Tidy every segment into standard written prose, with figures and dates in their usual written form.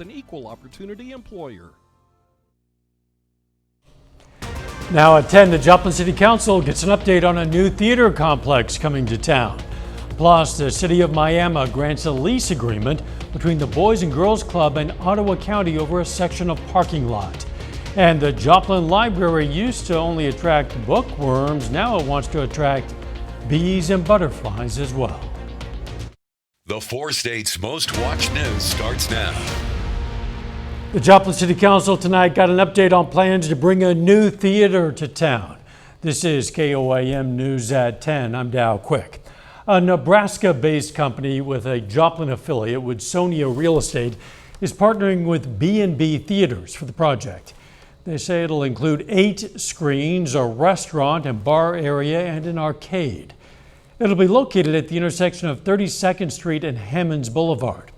an equal opportunity employer. Now at 10, the Joplin City Council gets an update on a new theater complex coming to town. Plus, the City of Miami grants a lease agreement between the Boys and Girls Club and Ottawa County over a section of parking lot. And the Joplin Library used to only attract bookworms. Now it wants to attract bees and butterflies as well. The 4 states' most watched news starts now. The Joplin City Council tonight got an update on plans to bring a new theater to town. This is KOAM News at 10. I'm Dow Quick. A Nebraska-based company with a Joplin affiliate, Woodsonia Real Estate, is partnering with B&B Theaters for the project. They say it'll include 8 screens, a restaurant and bar area, and an arcade. It'll be located at the intersection of 32nd Street and Hammonds Boulevard.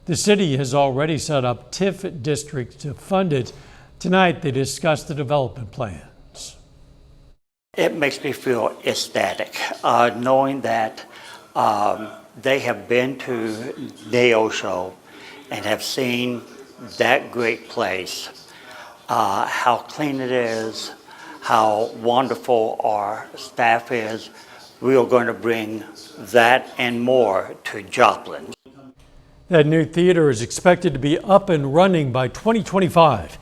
The city has already set up TIF districts to fund it. Tonight, they discussed the development plans. It makes me feel ecstatic, knowing that they have been to Neo Show and have seen that great place, how clean it is, how wonderful our staff is. We are going to bring that and more to Joplin. That new theater is expected to be up and running by 2025.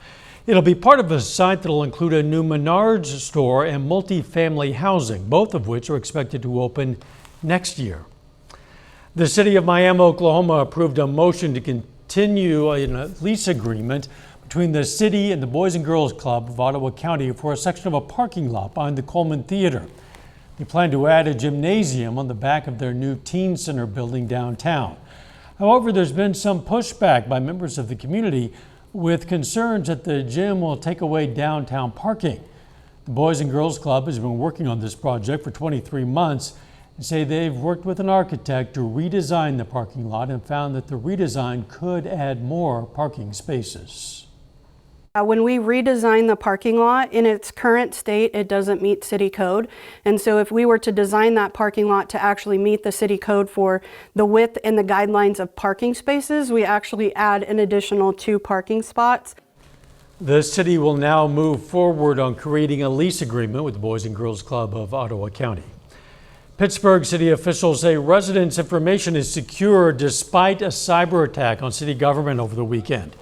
It'll be part of a site that'll include a new Menards store and multi-family housing, both of which are expected to open next year. The City of Miami, Oklahoma approved a motion to continue a lease agreement between the city and the Boys and Girls Club of Ottawa County for a section of a parking lot behind the Coleman Theater. They plan to add a gymnasium on the back of their new teen center building downtown. However, there's been some pushback by members of the community with concerns that the gym will take away downtown parking. The Boys and Girls Club has been working on this project for 23 months and say they've worked with an architect to redesign the parking lot and found that the redesign could add more parking spaces. When we redesign the parking lot in its current state, it doesn't meet city code. And so if we were to design that parking lot to actually meet the city code for the width and the guidelines of parking spaces, we actually add an additional 2 parking spots. The city will now move forward on creating a lease agreement with the Boys and Girls Club of Ottawa County. Pittsburgh city officials say residents' information is secure despite a cyber attack on city government over the weekend.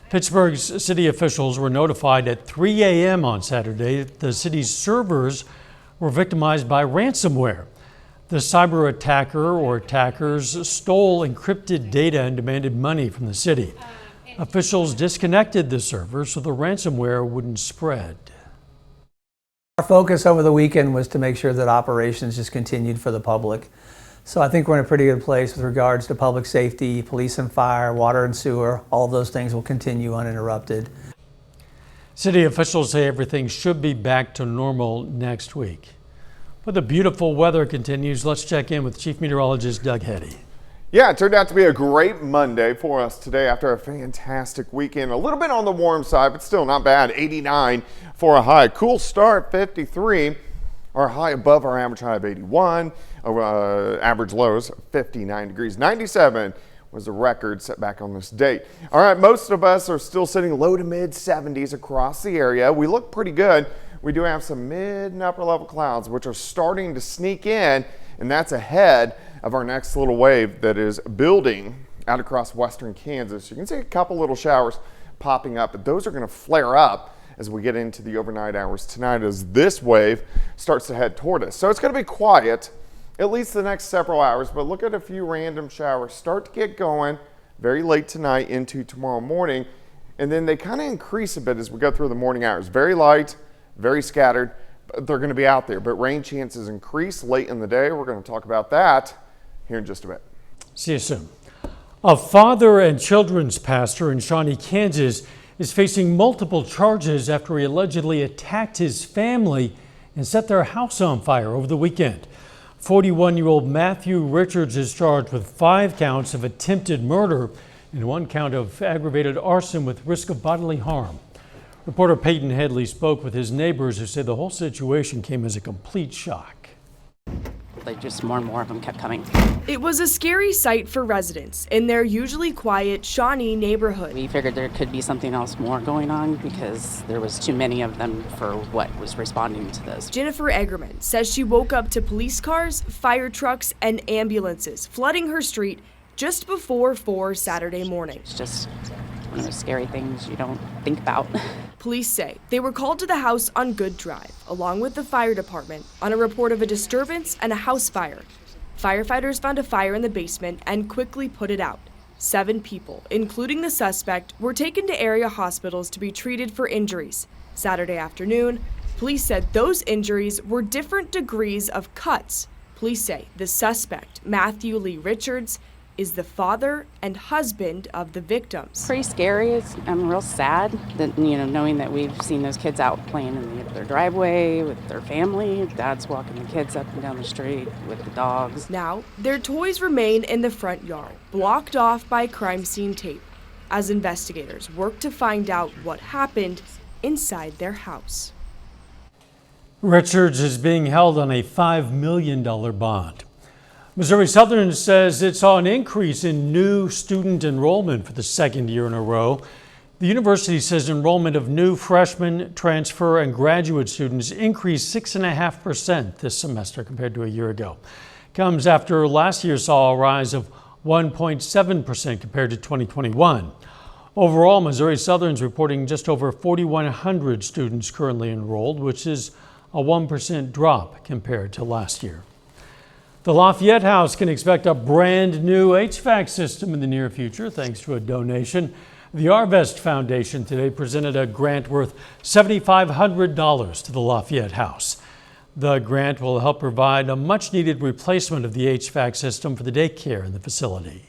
Pittsburgh's city officials were notified at 3 a.m. on Saturday that the city's servers were victimized by ransomware. The cyber attacker or attackers stole encrypted data and demanded money from the city. Officials disconnected the servers so the ransomware wouldn't spread. Our focus over the weekend was to make sure that operations just continued for the public. So I think we're in a pretty good place with regards to public safety, police and fire, water and sewer. All of those things will continue uninterrupted. City officials say everything should be back to normal next week. But the beautiful weather continues. Let's check in with Chief Meteorologist Doug Heddy. Yeah, it turned out to be a great Monday for us today after a fantastic weekend. A little bit on the warm side, but still not bad. 89 for a high. Cool start, 53. Our high above our average high of 81. Average lows 59 degrees. 97 was the record set back on this date. All right, most of us are still sitting low to mid 70s across the area. We look pretty good. We do have some mid and upper level clouds which are starting to sneak in, and that's ahead of our next little wave that is building out across western Kansas. You can see a couple little showers popping up, but those are going to flare up as we get into the overnight hours tonight as this wave starts to head toward us. So it's going to be quiet at least the next several hours, but look at a few random showers start to get going very late tonight into tomorrow morning, and then they kind of increase a bit as we go through the morning hours. Very light, very scattered, but they're going to be out there, but rain chances increase late in the day. We're going to talk about that here in just a bit. See you soon. A father and children's pastor in Shawnee, Kansas is facing multiple charges after he allegedly attacked his family and set their house on fire over the weekend. 41-year-old Matthew Richards is charged with 5 counts of attempted murder and 1 count of aggravated arson with risk of bodily harm. Reporter Peyton Headley spoke with his neighbors who say the whole situation came as a complete shock. like just more and more of them kept coming. It was a scary sight for residents in their usually quiet Shawnee neighborhood. We figured there could be something else more going on because there was too many of them for what was responding to this. Jennifer Eggerman says she woke up to police cars, fire trucks, and ambulances flooding her street just before 4 Saturday morning. It's just one of those scary things you don't think about. Police say they were called to the house on Good Drive, along with the fire department, on a report of a disturbance and a house fire. Firefighters found a fire in the basement and quickly put it out. 7 people, including the suspect, were taken to area hospitals to be treated for injuries. Saturday afternoon, police said those injuries were different degrees of cuts. Police say the suspect, Matthew Lee Richards, is the father and husband of the victims. Pretty scary. I'm real sad that, knowing that we've seen those kids out playing in their driveway with their family. Dad's walking the kids up and down the street with the dogs. Now, their toys remain in the front yard, blocked off by crime scene tape, as investigators work to find out what happened inside their house. Richards is being held on a $5 million bond. Missouri Southern says it saw an increase in new student enrollment for the second year in a row. The university says enrollment of new freshmen, transfer, and graduate students increased 6.5% this semester compared to a year ago. Comes after last year saw a rise of 1.7% compared to 2021. Overall, Missouri Southern's reporting just over 4,100 students currently enrolled, which is a 1% drop compared to last year. The Lafayette House can expect a brand new HVAC system in the near future thanks to a donation. The Arvest Foundation today presented a grant worth $7,500 to the Lafayette House. The grant will help provide a much-needed replacement of the HVAC system for the daycare in the facility.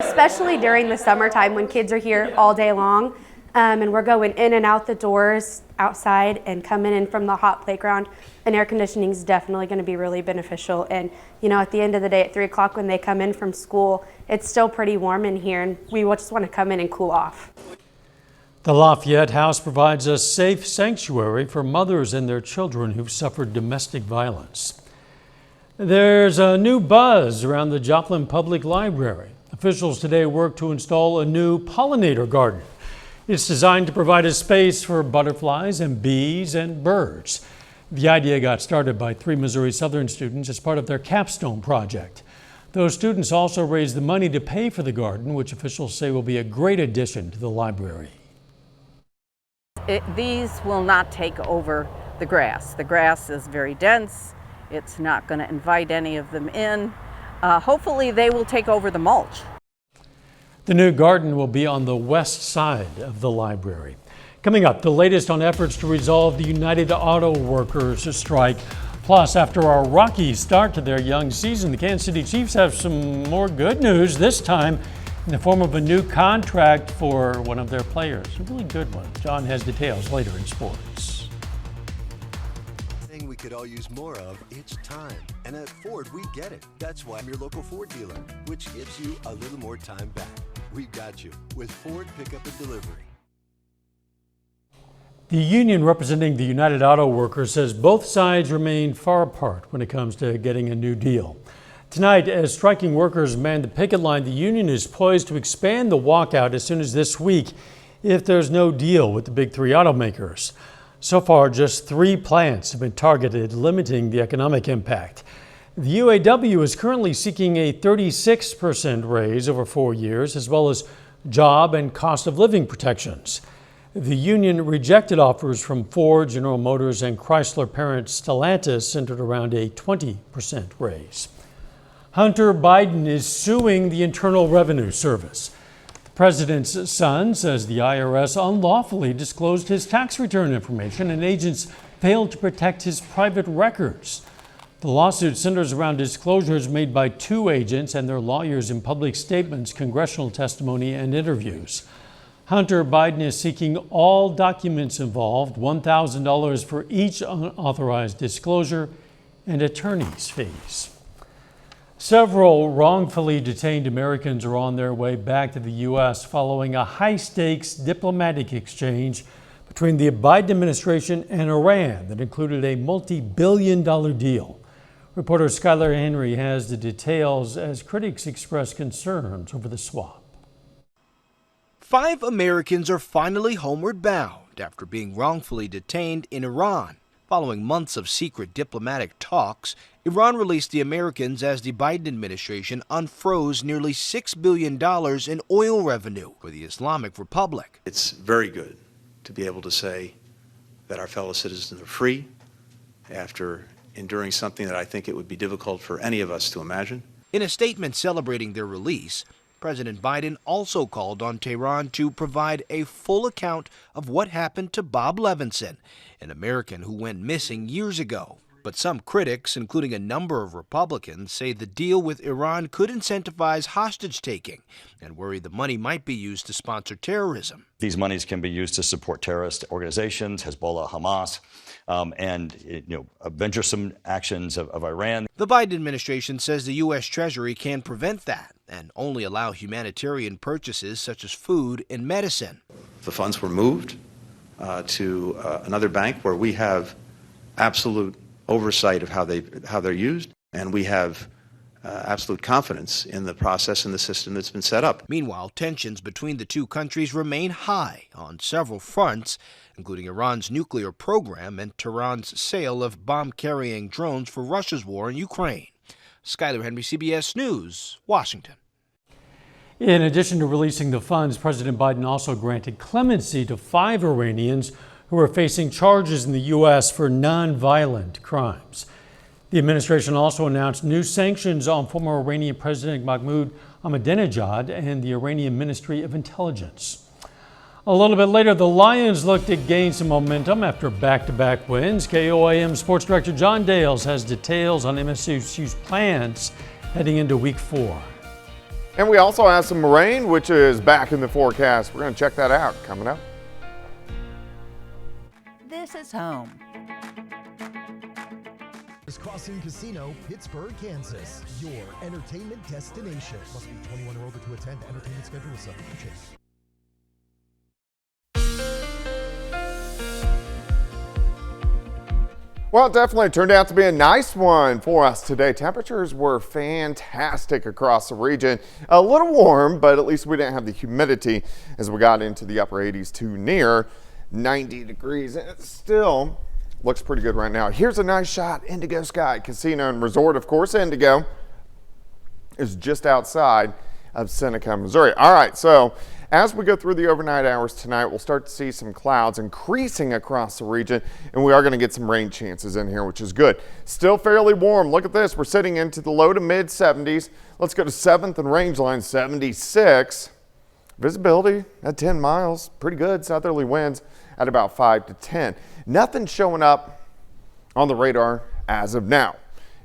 Especially during the summertime when kids are here all day long and we're going in and out the doors outside and coming in from the hot playground, and air conditioning is definitely going to be really beneficial. And at the end of the day at 3 o'clock when they come in from school, it's still pretty warm in here and we just want to come in and cool off. The Lafayette House provides a safe sanctuary for mothers and their children who've suffered domestic violence. There's a new buzz around the Joplin Public Library. Officials today work to install a new pollinator garden. It's designed to provide a space for butterflies and bees and birds. The idea got started by 3 Missouri Southern students as part of their capstone project. Those students also raised the money to pay for the garden, which officials say will be a great addition to the library. These will not take over the grass. The grass is very dense. It's not going to invite any of them in. Hopefully they will take over the mulch. The new garden will be on the west side of the library. Coming up, the latest on efforts to resolve the United Auto Workers strike. Plus, after a rocky start to their young season, the Kansas City Chiefs have some more good news, this time in the form of a new contract for one of their players. A really good one. John has details later in sports. We could all use more of, it's time. And at Ford, we get it. That's why I'm your local Ford dealer, which gives you a little more time back. We've got you with Ford Pickup and Delivery. The union representing the United Auto Workers says both sides remain far apart when it comes to getting a new deal. Tonight, as striking workers man the picket line, the union is poised to expand the walkout as soon as this week if there's no deal with the big 3 automakers. So far, just 3 plants have been targeted, limiting the economic impact. The UAW is currently seeking a 36% raise over 4 years, as well as job and cost of living protections. The union rejected offers from Ford, General Motors, and Chrysler parent Stellantis centered around a 20% raise. Hunter Biden is suing the Internal Revenue Service. The president's son says the IRS unlawfully disclosed his tax return information and agents failed to protect his private records. The lawsuit centers around disclosures made by 2 agents and their lawyers in public statements, congressional testimony, and interviews. Hunter Biden is seeking all documents involved, $1,000 for each unauthorized disclosure, and attorney's fees. Several wrongfully detained Americans are on their way back to the U.S. following a high-stakes diplomatic exchange between the Biden administration and Iran that included a multi-billion-dollar deal. Reporter Skylar Henry has the details as critics express concerns over the swap. 5 Americans are finally homeward bound after being wrongfully detained in Iran. Following months of secret diplomatic talks, Iran released the Americans as the Biden administration unfroze nearly $6 billion in oil revenue for the Islamic Republic. It's very good to be able to say that our fellow citizens are free after enduring something that I think it would be difficult for any of us to imagine. In a statement celebrating their release, President Biden also called on Tehran to provide a full account of what happened to Bob Levinson, an American who went missing years ago. But some critics, including a number of Republicans, say the deal with Iran could incentivize hostage-taking and worry the money might be used to sponsor terrorism. These monies can be used to support terrorist organizations, Hezbollah, Hamas, and venturesome actions of Iran. The Biden administration says the U.S. Treasury can prevent that and only allow humanitarian purchases such as food and medicine. The funds were moved to another bank where we have absolute oversight of how they're used, and we have absolute confidence in the process and the system that's been set up. Meanwhile, tensions between the two countries remain high on several fronts, including Iran's nuclear program and Tehran's sale of bomb-carrying drones for Russia's war in Ukraine. Skylar Henry, CBS News, Washington. In addition to releasing the funds, President Biden also granted clemency to 5 Iranians who are facing charges in the U.S. for nonviolent crimes. The administration also announced new sanctions on former Iranian President Mahmoud Ahmadinejad and the Iranian Ministry of Intelligence. A little bit later, the Lions look to gain some momentum after back-to-back wins. KOAM Sports Director John Dales has details on MSU's plans heading into Week 4. And we also have some rain, which is back in the forecast. We're going to check that out coming up. This is home. Crossing Casino, Pittsburgh, Kansas. Your entertainment destination. Must be 21 or older to attend. Entertainment schedule is subject to change. Well, it definitely turned out to be a nice one for us today. Temperatures were fantastic across the region. A little warm, but at least we didn't have the humidity as we got into the upper 80s to near 90 degrees. And it still looks pretty good right now. Here's a nice shot. Indigo Sky Casino and Resort. Of course, Indigo is just outside of Seneca, Missouri. All right, so as we go through the overnight hours tonight, we'll start to see some clouds increasing across the region, and we are going to get some rain chances in here, which is good. Still fairly warm. Look at this. We're sitting into the low to mid 70s. Let's go to 7th and Rangeline, 76. Visibility at 10 miles. Pretty good. Southerly winds at about 5 to 10. Nothing showing up on the radar as of now.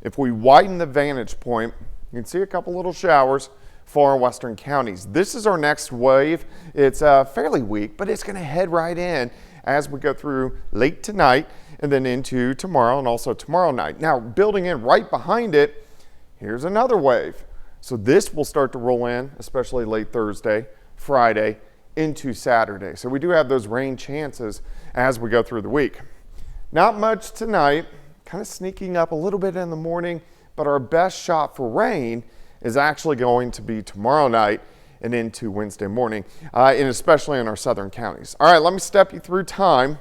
If we widen the vantage point, you can see a couple little showers for our western counties. This is our next wave. It's fairly weak, but it's going to head right in as we go through late tonight and then into tomorrow and also tomorrow night. Now, building in right behind it, here's another wave. So this will start to roll in, especially late Thursday, Friday, into Saturday. So we do have those rain chances as we go through the week. Not much tonight, kind of sneaking up a little bit in the morning, but our best shot for rain is actually going to be tomorrow night and into Wednesday morning, and especially in our southern counties. All right, let me step you through time.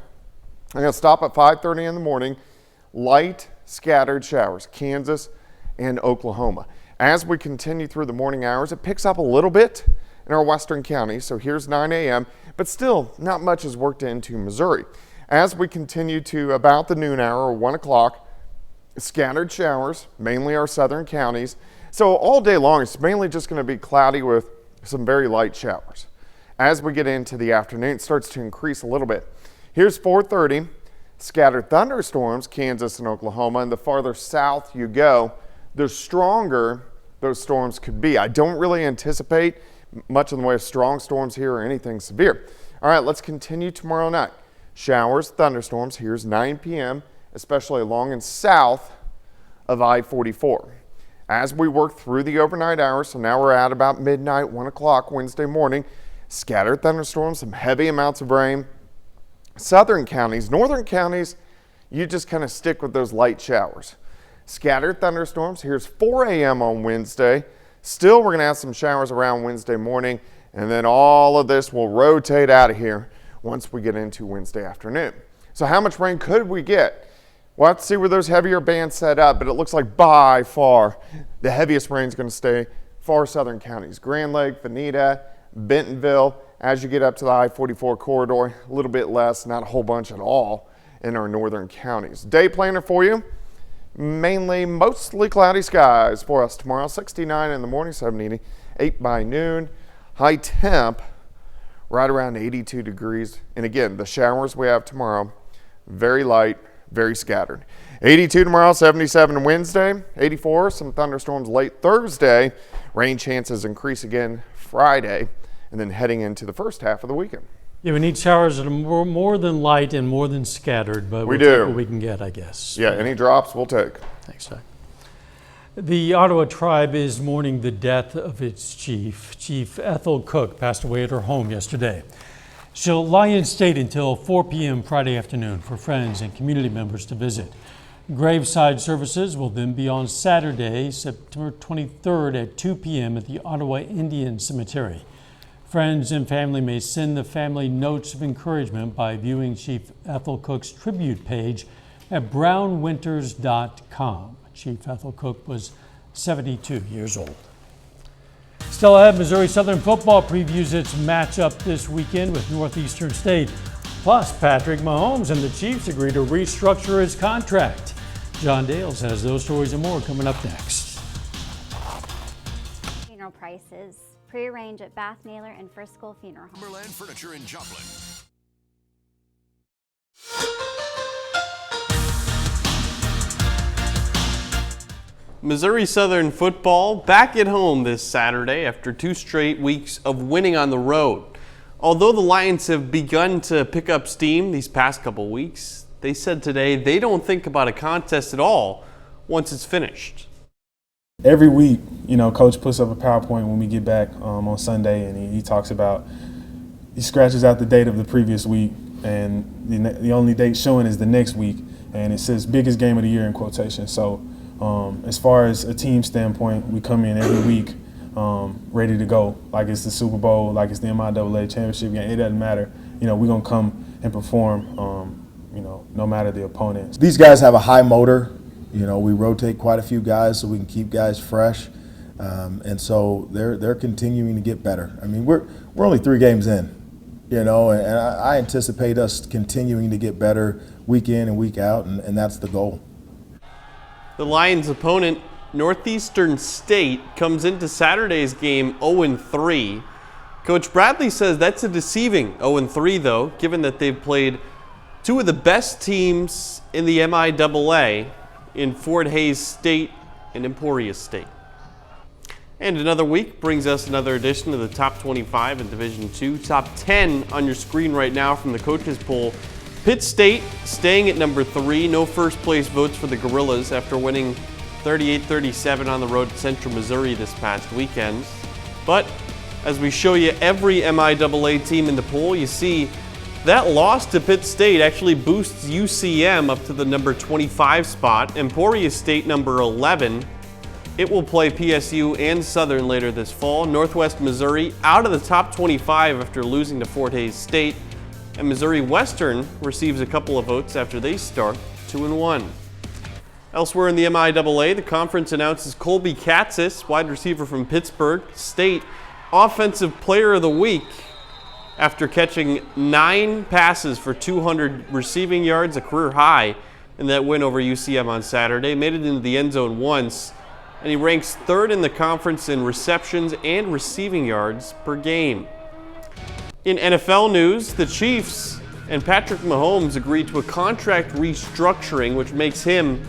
I'm going to stop at 5:30 in the morning. Light scattered showers, Kansas and Oklahoma. As we continue through the morning hours, it picks up a little bit in our western counties. So here's 9 a.m., but still not much has worked into Missouri. As we continue to about the noon hour or 1 o'clock, scattered showers, mainly our southern counties. So all day long, it's mainly just going to be cloudy with some very light showers. As we get into the afternoon, it starts to increase a little bit. Here's 4:30, scattered thunderstorms, Kansas and Oklahoma, and the farther south you go, the stronger those storms could be. I don't really anticipate much in the way of strong storms here or anything severe. All right, let's continue tomorrow night. Showers, thunderstorms, here's 9 p.m., especially along and south of I-44. As we work through the overnight hours, so now we're at about midnight, 1 o'clock Wednesday morning, scattered thunderstorms, some heavy amounts of rain. Southern counties, northern counties, you just kind of stick with those light showers. Scattered thunderstorms. Here's 4 a.m. on Wednesday. Still, we're going to have some showers around Wednesday morning, and then all of this will rotate out of here once we get into Wednesday afternoon. So how much rain could we get? We'll have to see where those heavier bands set up, but it looks like by far the heaviest rain is going to stay far southern counties. Grand Lake, Veneta, Bentonville. As you get up to the I-44 corridor, a little bit less, not a whole bunch at all in our northern counties. Day planner for you. Mainly mostly cloudy skies for us tomorrow. 69 in the morning, 78 by noon. High temp right around 82 degrees. And again, the showers we have tomorrow, very light, very scattered. 82 tomorrow, 77 Wednesday, 84, some thunderstorms late Thursday. Rain chances increase again Friday, and then heading into the first half of the weekend. Yeah, we need showers that are more than light and more than scattered, but we'll take what we can get, I guess. Yeah, any drops we'll take. Thanks, Doug. The Ottawa tribe is mourning the death of its chief. Chief Ethel Cook passed away at her home yesterday. She'll lie in state until 4 p.m. Friday afternoon for friends and community members to visit. Graveside services will then be on Saturday, September 23rd at 2 p.m. at the Ottawa Indian Cemetery. Friends and family may send the family notes of encouragement by viewing Chief Ethel Cook's tribute page at brownwinters.com. Chief Ethel Cook was 72 years old. Still ahead, Missouri Southern football previews its matchup this weekend with Northeastern State. Plus, Patrick Mahomes and the Chiefs agree to restructure his contract. John Dales has those stories and more coming up next. Funeral prices. Pre-arrange at Bath Naylor and First School Funeral Home. Cumberland Furniture in Joplin. Missouri Southern football back at home this Saturday after 2 straight weeks of winning on the road. Although the Lions have begun to pick up steam these past couple weeks, they said today they don't think about a contest at all once it's finished. Every week, Coach puts up a PowerPoint when we get back on Sunday, and he talks about, he scratches out the date of the previous week, and the only date showing is the next week, and it says biggest game of the year in quotation. So as far as a team standpoint, we come in every week ready to go, like it's the Super Bowl, like it's the MIAA championship game. It doesn't matter. We're going to come and perform, no matter the opponent. These guys have a high motor. We rotate quite a few guys so we can keep guys fresh, and so they're continuing to get better. I mean, we're only 3 games in, and I anticipate us continuing to get better week in and week out, and that's the goal. The Lions' opponent, Northeastern State, comes into Saturday's game 0-3. Coach Bradley says that's a deceiving 0-3, though, given that they've played 2 of the best teams in the MIAA in Fort Hays State and Emporia State. And another week brings us another edition of the Top 25 in Division II. Top 10 on your screen right now from the coaches poll. Pitt State staying at number 3. No first place votes for the Gorillas after winning 38-37 on the road at Central Missouri this past weekend. But as we show you every MIAA team in the poll, you see that loss to Pitt State actually boosts UCM up to the number 25 spot. Emporia State number 11. It will play PSU and Southern later this fall. Northwest Missouri out of the top 25 after losing to Fort Hays State. And Missouri Western receives a couple of votes after they start 2-1. Elsewhere in the MIAA, the conference announces Colby Katzis, wide receiver from Pittsburgh State, Offensive Player of the Week, after catching 9 passes for 200 receiving yards, a career high in that win over UCM on Saturday. Made it into the end zone once, and he ranks 3rd in the conference in receptions and receiving yards per game. In NFL news, the Chiefs and Patrick Mahomes agreed to a contract restructuring, which makes him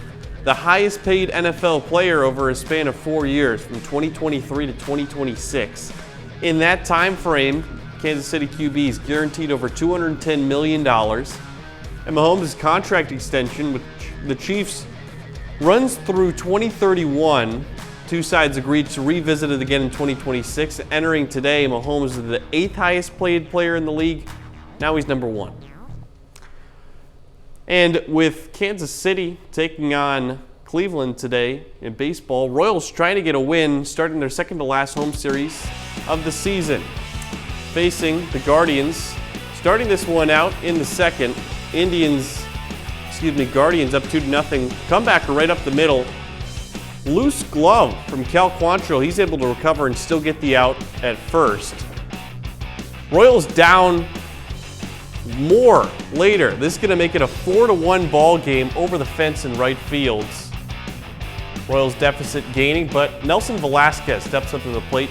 the highest paid NFL player over a span of 4 years, from 2023 to 2026. In that time frame, Kansas City QB is guaranteed over $210 million. And Mahomes' contract extension with the Chiefs runs through 2031. 2 sides agreed to revisit it again in 2026. Entering today, Mahomes is the 8th highest paid player in the league. Now he's number 1. And with Kansas City taking on Cleveland today in baseball. Royals trying to get a win, starting their second to last home series of the season. Facing the Guardians. Starting this one out in the second. Guardians up 2-0. Comebacker right up the middle. Loose glove from Cal Quantrill. He's able to recover and still get the out at first. Royals down more later. This is going to make it a 4-1 ball game over the fence in right field. Royals deficit gaining, but Nelson Velasquez steps up to the plate.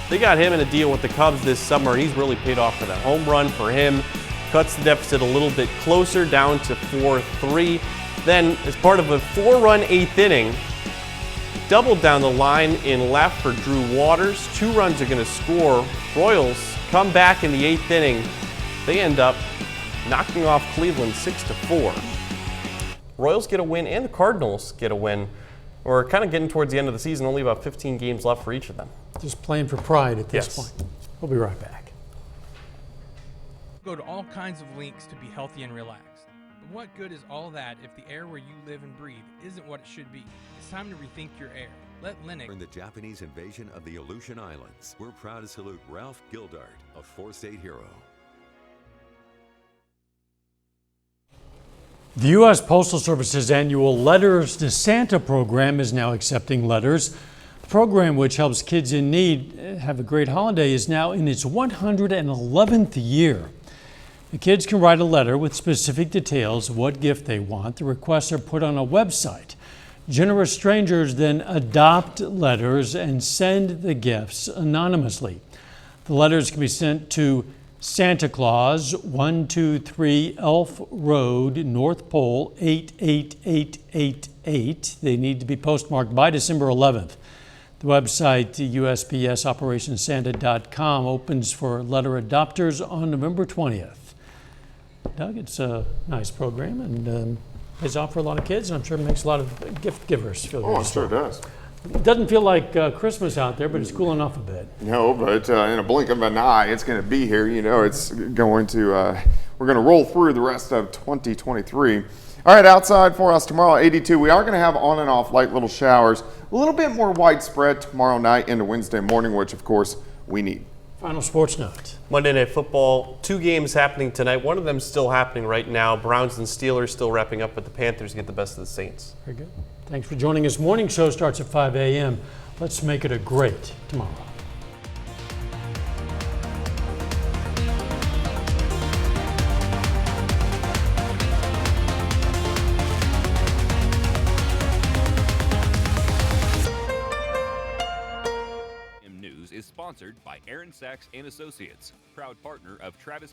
They got him in a deal with the Cubs this summer, and he's really paid off for that. Home run for him cuts the deficit a little bit closer, down to 4-3. Then, as part of a 4-run 8th inning, doubled down the line in left for Drew Waters. 2 runs are going to score. Royals come back in the 8th inning. They end up knocking off Cleveland 6-4. Royals get a win and the Cardinals get a win. We're kind of getting towards the end of the season, only about 15 games left for each of them. Just playing for pride at this point. We'll be right back. Go to all kinds of links to be healthy and relaxed. But what good is all that if the air where you live and breathe isn't what it should be? It's time to rethink your air. Let Linux. In the Japanese invasion of the Aleutian Islands, we're proud to salute Ralph Gildart, a 4-state hero. The U.S. Postal Service's annual Letters to Santa program is now accepting letters. The program, which helps kids in need have a great holiday, is now in its 111th year. The kids can write a letter with specific details of what gift they want. The requests are put on a website. Generous strangers then adopt letters and send the gifts anonymously. The letters can be sent to Santa Claus, 123 Elf Road, North Pole, 88888. They need to be postmarked by December 11th. The website, USPSOperationSanta.com, opens for letter adopters on November 20th. Doug, it's a nice program and pays off for a lot of kids, and I'm sure it makes a lot of gift givers feel good. Oh, it sure does. It doesn't feel like Christmas out there, but it's cooling off a bit. No, but in a blink of an eye, it's going to be here. You know, it's going to, we're going to roll through the rest of 2023. All right, outside for us tomorrow, 82. We are going to have on and off light little showers. A little bit more widespread tomorrow night into Wednesday morning, which, of course, we need. Final sports note. Monday Night Football, 2 games happening tonight. One of them still happening right now. Browns and Steelers still wrapping up, but the Panthers get the best of the Saints. Very good. Thanks for joining us. Morning show starts at 5 a.m. Let's make it a great tomorrow. KOAM News is sponsored by Aaron Sachs & Associates, proud partner of Travis